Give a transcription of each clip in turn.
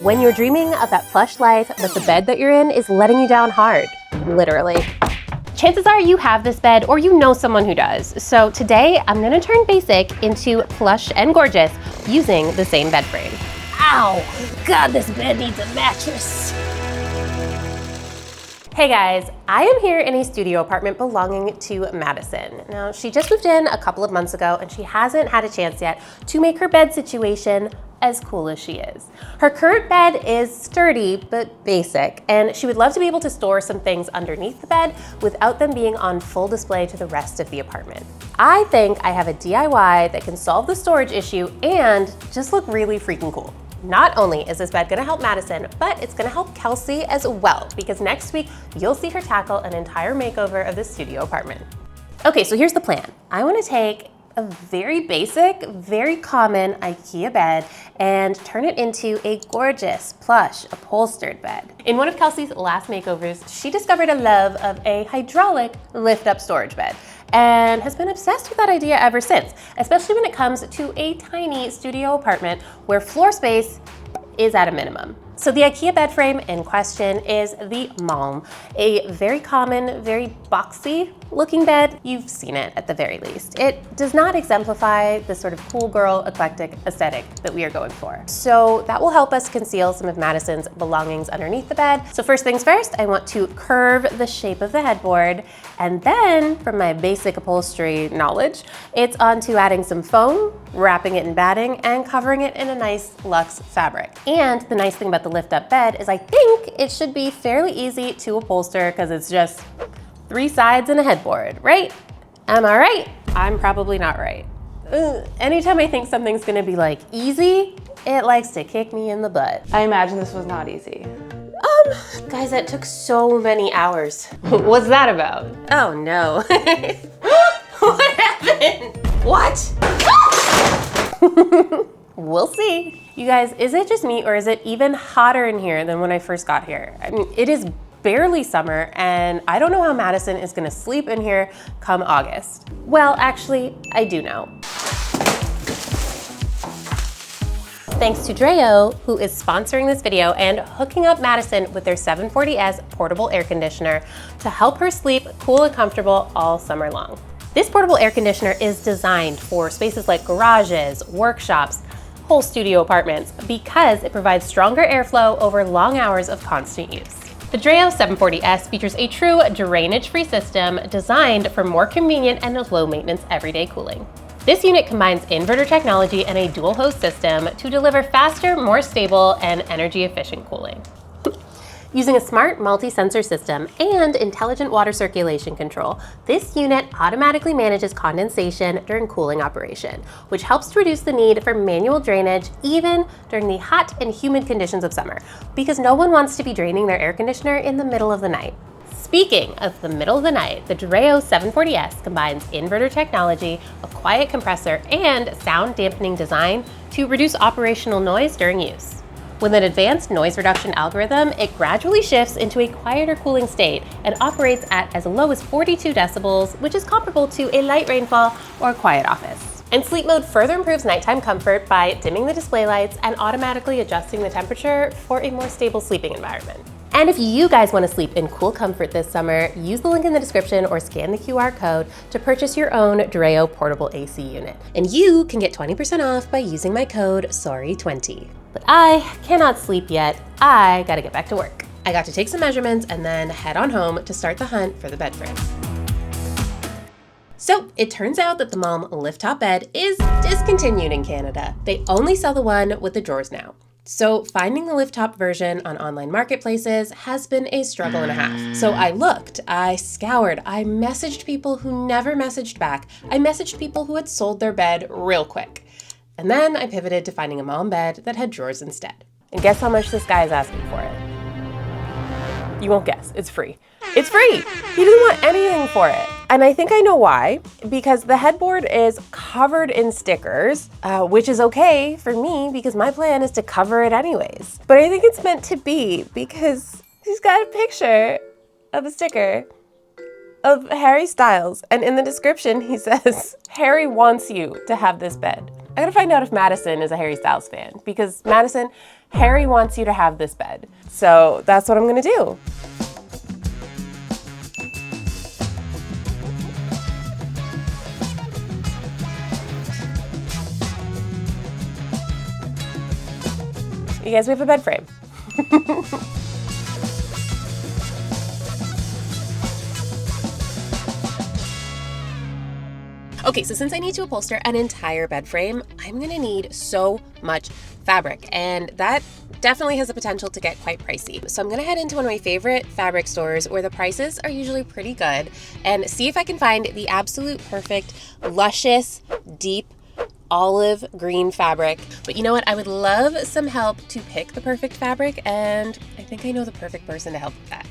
When you're dreaming of that plush life, but the bed that you're in is letting you down hard, literally. Chances are you have this bed or you know someone who does. So today I'm gonna turn basic into plush and gorgeous using the same bed frame. Ow, God, this bed needs a mattress. Hey guys, I am here in a studio apartment belonging to Madison. Now, she just moved in a couple of months ago and she hasn't had a chance yet to make her bed situation as cool as she is. Her current bed is sturdy but basic, and she would love to be able to store some things underneath the bed without them being on full display to the rest of the apartment. I think I have a DIY that can solve the storage issue and just look really freaking cool. Not only is this bed gonna help Madison, but it's gonna help Kelsey as well, because next week you'll see her tackle an entire makeover of the studio apartment. Okay, so here's the plan. I wanna take a very basic, very common IKEA bed and turn it into a gorgeous, plush, upholstered bed. In one of Kelsey's last makeovers, she discovered a love of a hydraulic lift-up storage bed and has been obsessed with that idea ever since, especially when it comes to a tiny studio apartment where floor space is at a minimum. So the IKEA bed frame in question is the MALM, a very common, very boxy looking bed. You've seen it at the very least. It does not exemplify the sort of cool girl eclectic aesthetic that we are going for. So that will help us conceal some of Madison's belongings underneath the bed. So first things first, I want to curve the shape of the headboard, and then from my basic upholstery knowledge, it's on to adding some foam, wrapping it in batting, and covering it in a nice luxe fabric. And the nice thing about the lift-up bed is I think it should be fairly easy to upholster because it's just 3 sides and a headboard, right? Am I right? I'm probably not right. Anytime I think something's gonna be like easy, it likes to kick me in the butt. I imagine this was not easy. Guys, that took so many hours. What's that about? Oh no. What happened? What? We'll see. You guys, is it just me or is it even hotter in here than when I first got here? I mean, it is barely summer and I don't know how Madison is gonna sleep in here come August. Well, actually, I do know. Thanks to Dreo, who is sponsoring this video and hooking up Madison with their 740S portable air conditioner to help her sleep cool and comfortable all summer long. This portable air conditioner is designed for spaces like garages, workshops, whole studio apartments because it provides stronger airflow over long hours of constant use. The Dreo 740S features a true drainage-free system designed for more convenient and low-maintenance everyday cooling. This unit combines inverter technology and a dual hose system to deliver faster, more stable, and energy-efficient cooling. Using a smart multi-sensor system and intelligent water circulation control, this unit automatically manages condensation during cooling operation, which helps to reduce the need for manual drainage even during the hot and humid conditions of summer, because no one wants to be draining their air conditioner in the middle of the night. Speaking of the middle of the night, the Dreo 740S combines inverter technology, a quiet compressor, and sound dampening design to reduce operational noise during use. With an advanced noise reduction algorithm, it gradually shifts into a quieter cooling state and operates at as low as 42 decibels, which is comparable to a light rainfall or a quiet office. And sleep mode further improves nighttime comfort by dimming the display lights and automatically adjusting the temperature for a more stable sleeping environment. And if you guys want to sleep in cool comfort this summer, use the link in the description or scan the QR code to purchase your own Dreo portable AC unit. And you can get 20% off by using my code SORRY20. But I cannot sleep yet. I gotta get back to work. I got to take some measurements and then head on home to start the hunt for the bed frame. So it turns out that the MALM lift-top bed is discontinued in Canada. They only sell the one with the drawers now. So finding the lift-top version on online marketplaces has been a struggle and a half. So I looked, I scoured, I messaged people who never messaged back. I messaged people who had sold their bed real quick. And then I pivoted to finding a MALM bed that had drawers instead. And guess how much this guy is asking for it? You won't guess, it's free. It's free! He doesn't want anything for it. And I think I know why, because the headboard is covered in stickers, which is okay for me because my plan is to cover it anyways. But I think it's meant to be because he's got a picture of a sticker of Harry Styles. And in the description, he says, Harry wants you to have this bed. I gotta find out if Madison is a Harry Styles fan because Madison, Harry wants you to have this bed. So that's what I'm gonna do. You guys, we have a bed frame. Okay, so since I need to upholster an entire bed frame, I'm gonna need so much fabric, and that definitely has the potential to get quite pricey. So I'm gonna head into one of my favorite fabric stores where the prices are usually pretty good and see if I can find the absolute perfect, luscious, deep, olive green fabric. But you know what? I would love some help to pick the perfect fabric, and I think I know the perfect person to help with that.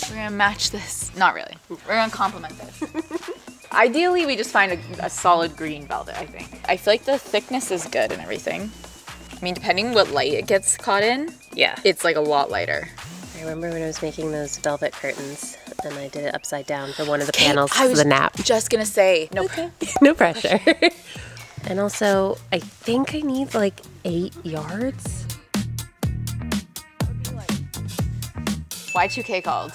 We're gonna match this. Not really. We're gonna complement this. Ideally, we just find a solid green velvet, I think. I feel like the thickness is good and everything. I mean, depending what light it gets caught in, yeah, it's like a lot lighter. I remember when I was making those velvet curtains and I did it upside down for one of the panels for the nap. Just gonna say, no pressure. And also, I think I need like 8 yards. Y2K called.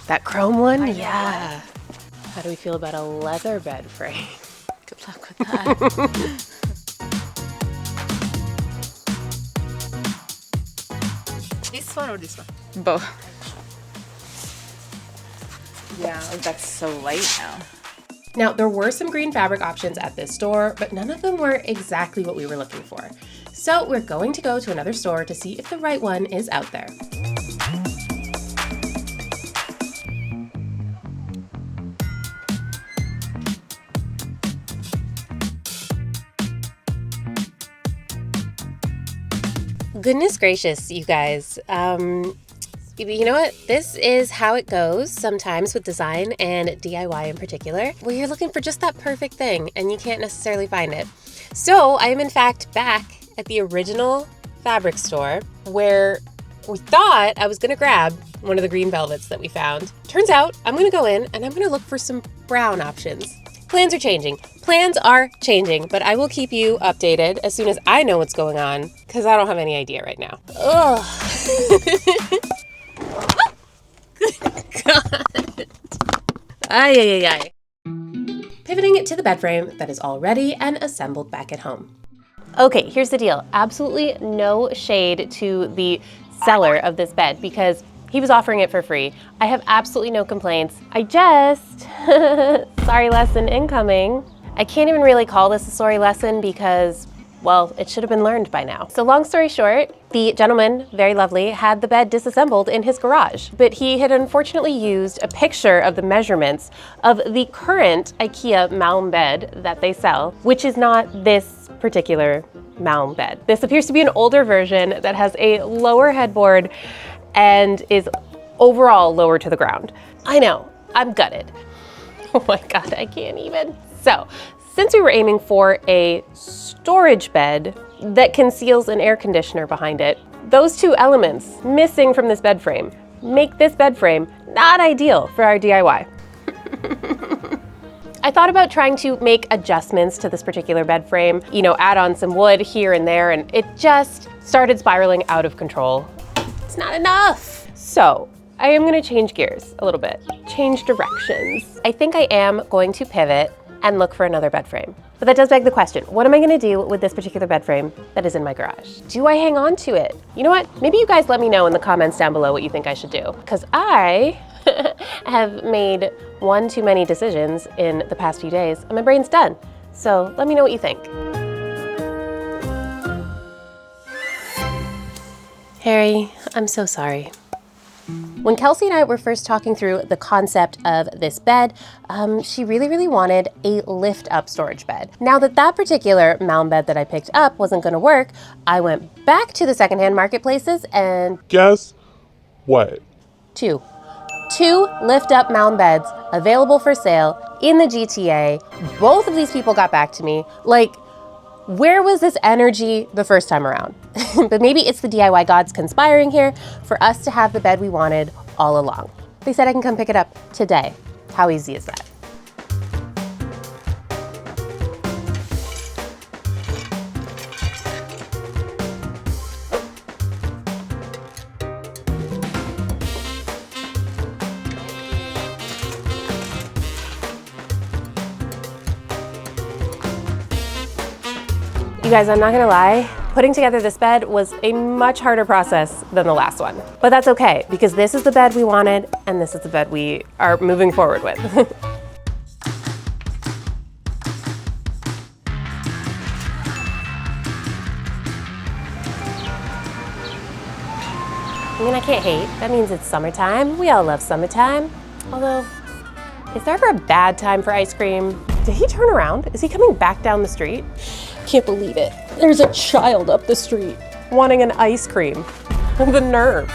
That chrome one? Yeah. How do we feel about a leather bed frame? Good luck with that. This one or this one? Both. Yeah, that's so light now. Now, there were some green fabric options at this store, but none of them were exactly what we were looking for. So we're going to go to another store to see if the right one is out there. Goodness gracious, you guys. You know what? This is how it goes sometimes with design and DIY in particular, where you're looking for just that perfect thing and you can't necessarily find it. So I am in fact back at the original fabric store where we thought I was gonna grab one of the green velvets that we found. Turns out I'm gonna go in and I'm gonna look for some brown options. Plans are changing, but I will keep you updated as soon as I know what's going on, because I don't have any idea right now. Ugh. God. Ay. Pivoting to the bed frame that is all ready and assembled back at home. Okay, here's the deal. Absolutely no shade to the seller of this bed because he was offering it for free. I have absolutely no complaints. I just, sorry lesson incoming. I can't even really call this a sorry lesson because, well, it should have been learned by now. So long story short, the gentleman, very lovely, had the bed disassembled in his garage, but he had unfortunately used a picture of the measurements of the current IKEA MALM bed that they sell, which is not this particular MALM bed. This appears to be an older version that has a lower headboard and is overall lower to the ground. I know, I'm gutted. Oh my God, I can't even. So, since we were aiming for a storage bed that conceals an air conditioner behind it, those two elements missing from this bed frame make this bed frame not ideal for our DIY. I thought about trying to make adjustments to this particular bed frame, add on some wood here and there, and it just started spiraling out of control. It's not enough. So I am gonna change gears a little bit, change directions. I think I am going to pivot and look for another bed frame. But that does beg the question, what am I gonna do with this particular bed frame that is in my garage? Do I hang on to it? You know what? Maybe you guys let me know in the comments down below what you think I should do, because I have made one too many decisions in the past few days and my brain's done. So let me know what you think. Harry, I'm so sorry. When Kelsey and I were first talking through the concept of this bed, she really wanted a lift-up storage bed. Now that particular MALM bed that I picked up wasn't gonna work, I went back to the secondhand marketplaces and guess what? Two lift-up MALM beds available for sale in the GTA. Both of these people got back to me. Like, where was this energy the first time around? But maybe it's the DIY gods conspiring here for us to have the bed we wanted all along. They said I can come pick it up today. How easy is that? You guys, I'm not gonna lie, putting together this bed was a much harder process than the last one. But that's okay, because this is the bed we wanted, and this is the bed we are moving forward with. I mean, I can't hate. That means it's summertime. We all love summertime. Although, is there ever a bad time for ice cream? Did he turn around? Is he coming back down the street? Can't believe it. There's a child up the street wanting an ice cream. The nerve.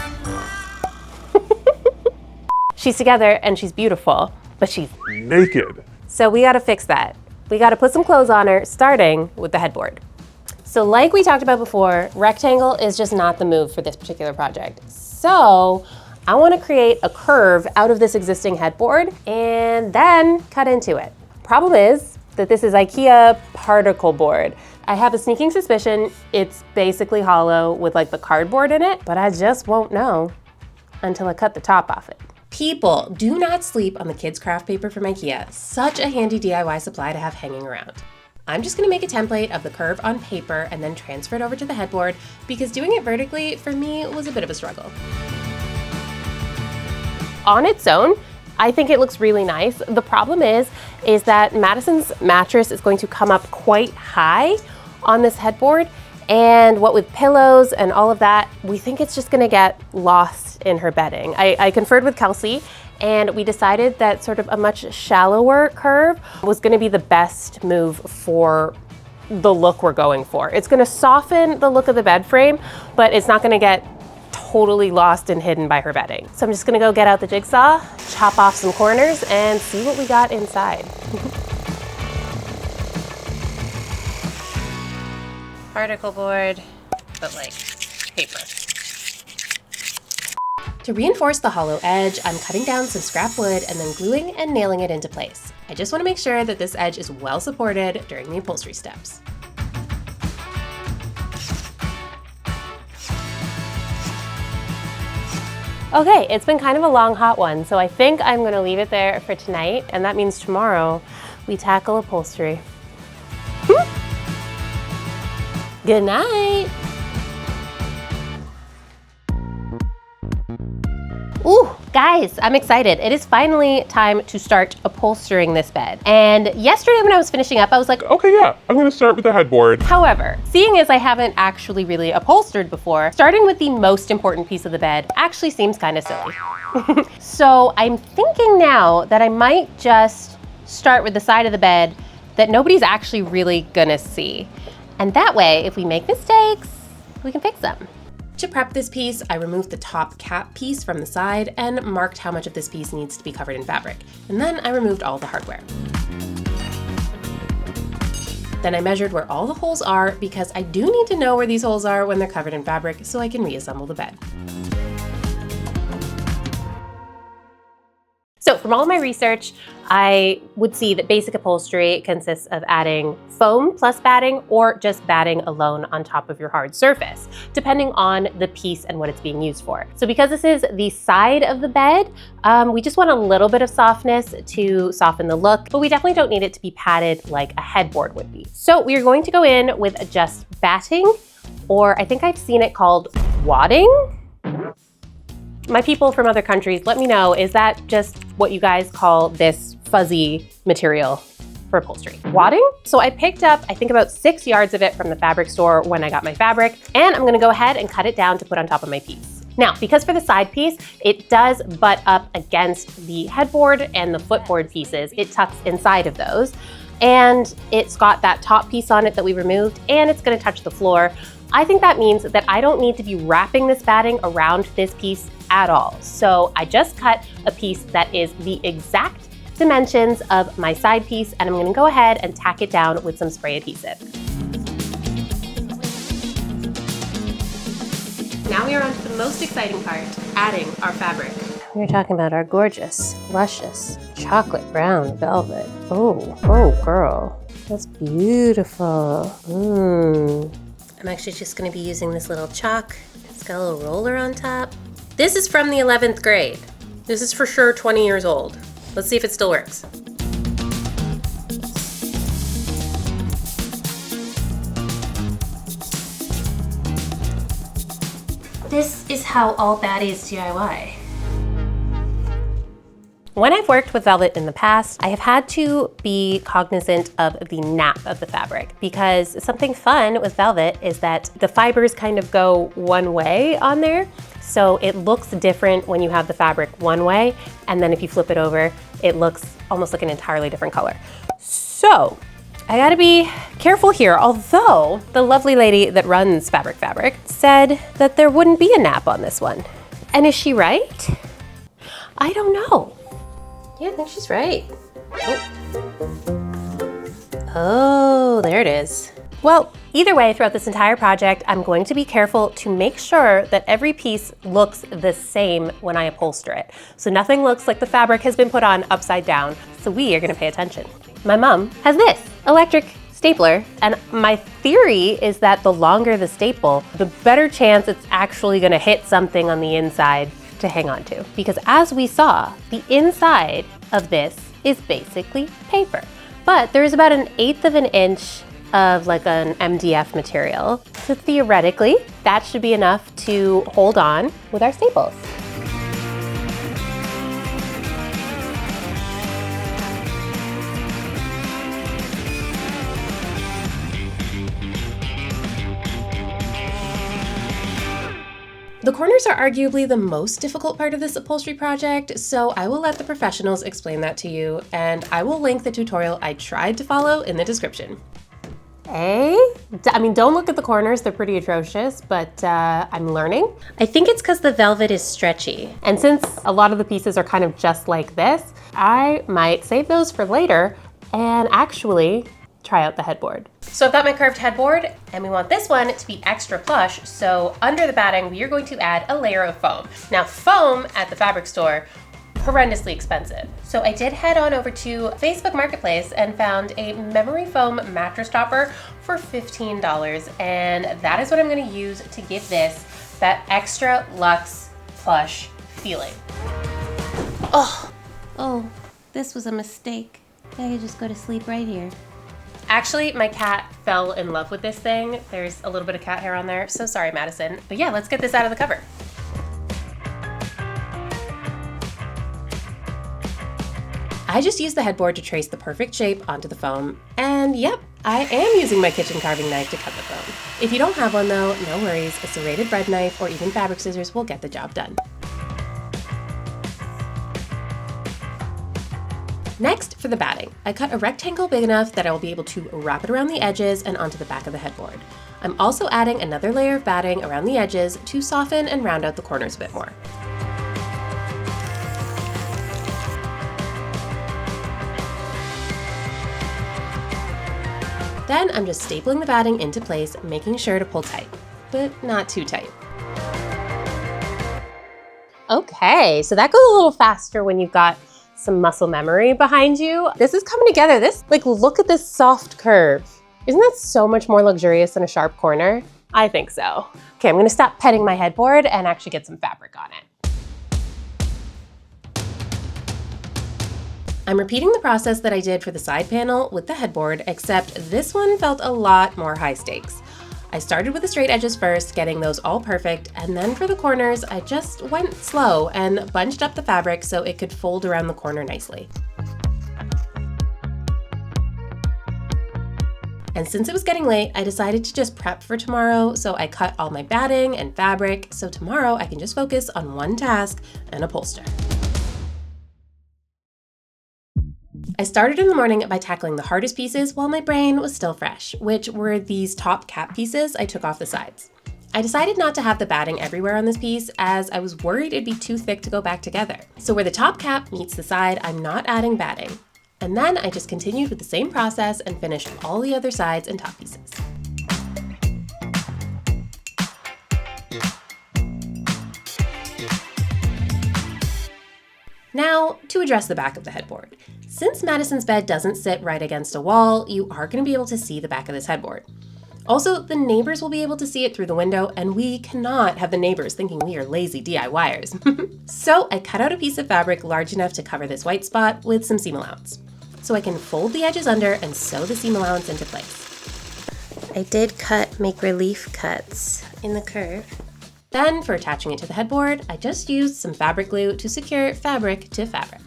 She's together and she's beautiful, but she's Naked. so we gotta fix that. We gotta put some clothes on her, starting with the headboard. So like we talked about before, rectangle is just not the move for this particular project. So I wanna create a curve out of this existing headboard and then cut into it. Problem is that this is IKEA particle board. I have a sneaking suspicion it's basically hollow with like the cardboard in it, but I just won't know until I cut the top off it. People, do not sleep on the kids' craft paper from IKEA. Such a handy DIY supply to have hanging around. I'm just gonna make a template of the curve on paper and then transfer it over to the headboard because doing it vertically for me was a bit of a struggle. On its own, I think it looks really nice. The problem is that Madison's mattress is going to come up quite high on this headboard, and what with pillows and all of that, we think it's just gonna get lost in her bedding. I conferred with Kelsey, and we decided that sort of a much shallower curve was gonna be the best move for the look we're going for. It's gonna soften the look of the bed frame, but it's not gonna get totally lost and hidden by her bedding. So I'm just gonna go get out the jigsaw, chop off some corners, and see what we got inside. Particle board, but like paper. To reinforce the hollow edge, I'm cutting down some scrap wood and then gluing and nailing it into place. I just want to make sure that this edge is well supported during the upholstery steps. Okay, it's been kind of a long, hot one, so I think I'm gonna leave it there for tonight, and that means tomorrow we tackle upholstery. Good night. Ooh, guys, I'm excited. It is finally time to start upholstering this bed. And yesterday when I was finishing up, I was like, Okay, yeah, I'm gonna start with the headboard. however, seeing as I haven't actually really upholstered before, starting with the most important piece of the bed actually seems kind of silly. So I'm thinking now that I might just start with the side of the bed that nobody's actually really gonna see. And that way, if we make mistakes, we can fix them. To prep this piece, I removed the top cap piece from the side and marked how much of this piece needs to be covered in fabric. And then I removed all the hardware. Then I measured where all the holes are because I do need to know where these holes are when they're covered in fabric so I can reassemble the bed. So from all of my research, I would see that basic upholstery consists of adding foam plus batting or just batting alone on top of your hard surface, depending on the piece and what it's being used for. So because this is the side of the bed, we just want a little bit of softness to soften the look, but we definitely don't need it to be padded like a headboard would be. So we are going to go in with just batting, or I think I've seen it called wadding. My people from other countries, let me know, is that just what you guys call this fuzzy material for upholstery? Wadding? So I picked up, I think about 6 yards of it from the fabric store when I got my fabric, and I'm gonna go ahead and cut it down to put on top of my piece. Now, because for the side piece, it does butt up against the headboard and the footboard pieces, it tucks inside of those, and it's got that top piece on it that we removed, and it's gonna touch the floor. I think that means that I don't need to be wrapping this batting around this piece at all. So I just cut a piece that is the exact dimensions of my side piece, and I'm gonna go ahead and tack it down with some spray adhesive. Now we are on to the most exciting part, adding our fabric. We're talking about our gorgeous, luscious, chocolate brown velvet. Oh girl, that's beautiful. I'm actually just gonna be using this little chalk. It's got a little roller on top. This is from the 11th grade. This is for sure 20 years old. Let's see if it still works. this is how all baddies DIY. When I've worked with velvet in the past, I have had to be cognizant of the nap of the fabric, because something fun with velvet is that the fibers kind of go one way on there. So it looks different when you have the fabric one way, and then if you flip it over, it looks almost like an entirely different color. So I gotta be careful here, although the lovely lady that runs Fabric said that there wouldn't be a nap on this one. And is she right? I don't know. Yeah, I think she's right. Oh, there it is. Well, either way, throughout this entire project, I'm going to be careful to make sure that every piece looks the same when I upholster it. So nothing looks like the fabric has been put on upside down. So we are gonna pay attention. My mom has this electric stapler, and my theory is that the longer the staple, the better chance it's actually gonna hit something on the inside to hang on to. Because as we saw, the inside of this is basically paper. But there's about 1/8 of an inch of like an MDF material. So theoretically, that should be enough to hold on with our staples. The corners are arguably the most difficult part of this upholstery project, so I will let the professionals explain that to you, and I will link the tutorial I tried to follow in the description. I mean, don't look at the corners, they're pretty atrocious, but I'm learning. I think it's because the velvet is stretchy. And since a lot of the pieces are kind of just like this, I might save those for later and actually try out the headboard. So I've got my curved headboard, and we want this one to be extra plush, so under the batting, we are going to add a layer of foam. Now, foam at the fabric store, horrendously expensive. So I did head on over to Facebook Marketplace and found a memory foam mattress topper for $15, and that is what I'm gonna use to give this that extra luxe plush feeling. Oh, this was a mistake. I could just go to sleep right here. Actually, my cat fell in love with this thing. There's a little bit of cat hair on there, so sorry, Madison. But yeah, let's get this out of the cover. I just used the headboard to trace the perfect shape onto the foam, and yep, I am using my kitchen carving knife to cut the foam. If you don't have one though, no worries, a serrated bread knife or even fabric scissors will get the job done. Next, for the batting, I cut a rectangle big enough that I will be able to wrap it around the edges and onto the back of the headboard. I'm also adding another layer of batting around the edges to soften and round out the corners a bit more. Then I'm just stapling the batting into place, making sure to pull tight, but not too tight. Okay, so that goes a little faster when you've got some muscle memory behind you. This is coming together. Look at this soft curve. Isn't that so much more luxurious than a sharp corner? I think so. Okay, I'm gonna stop petting my headboard and actually get some fabric on it. I'm repeating the process that I did for the side panel with the headboard, except this one felt a lot more high stakes. I started with the straight edges first, getting those all perfect, and then for the corners, I just went slow and bunched up the fabric so it could fold around the corner nicely. And since it was getting late, I decided to just prep for tomorrow, so I cut all my batting and fabric, so tomorrow I can just focus on one task and upholster. I started in the morning by tackling the hardest pieces while my brain was still fresh, which were these top cap pieces I took off the sides. I decided not to have the batting everywhere on this piece as I was worried it'd be too thick to go back together. So where the top cap meets the side, I'm not adding batting. And then I just continued with the same process and finished all the other sides and top pieces. Now, to address the back of the headboard. Since Madison's bed doesn't sit right against a wall, you are going to be able to see the back of this headboard. Also, the neighbors will be able to see it through the window, and we cannot have the neighbors thinking we are lazy DIYers. So I cut out a piece of fabric large enough to cover this white spot with some seam allowance. So I can fold the edges under and sew the seam allowance into place. I did make relief cuts in the curve Then for attaching it to the headboard, I just used some fabric glue to secure fabric to fabric.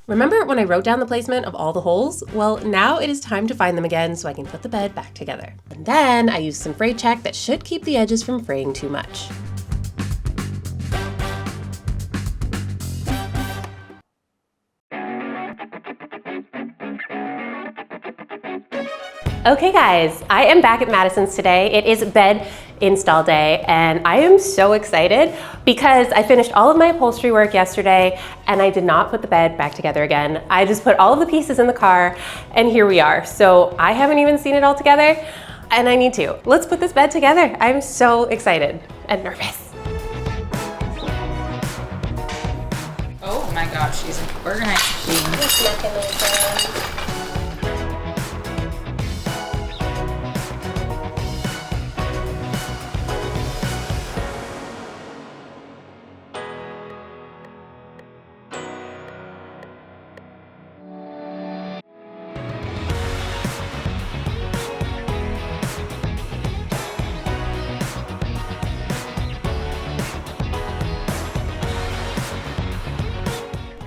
Remember when I wrote down the placement of all the holes? Well, now it is time to find them again so I can put the bed back together. And then I used some fray check that should keep the edges from fraying too much. Okay guys, I am back at Madison's today. It is bed install day and I am so excited because I finished all of my upholstery work yesterday and I did not put the bed back together again. I just put all of the pieces in the car and here we are. So I haven't even seen it all together and I need to. Let's put this bed together. I'm so excited and nervous. Oh my gosh, she's an organized machine.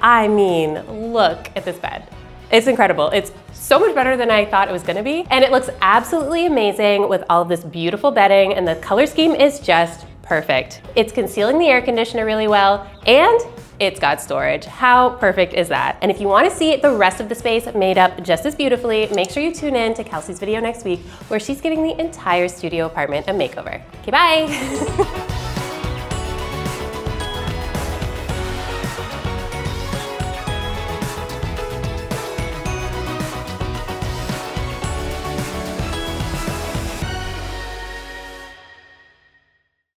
I mean, look at this bed. It's incredible. It's so much better than I thought it was gonna be. And it looks absolutely amazing with all of this beautiful bedding and the color scheme is just perfect. It's concealing the air conditioner really well and it's got storage. How perfect is that? And if you wanna see the rest of the space made up just as beautifully, make sure you tune in to Kelsey's video next week where she's giving the entire studio apartment a makeover. Okay, bye.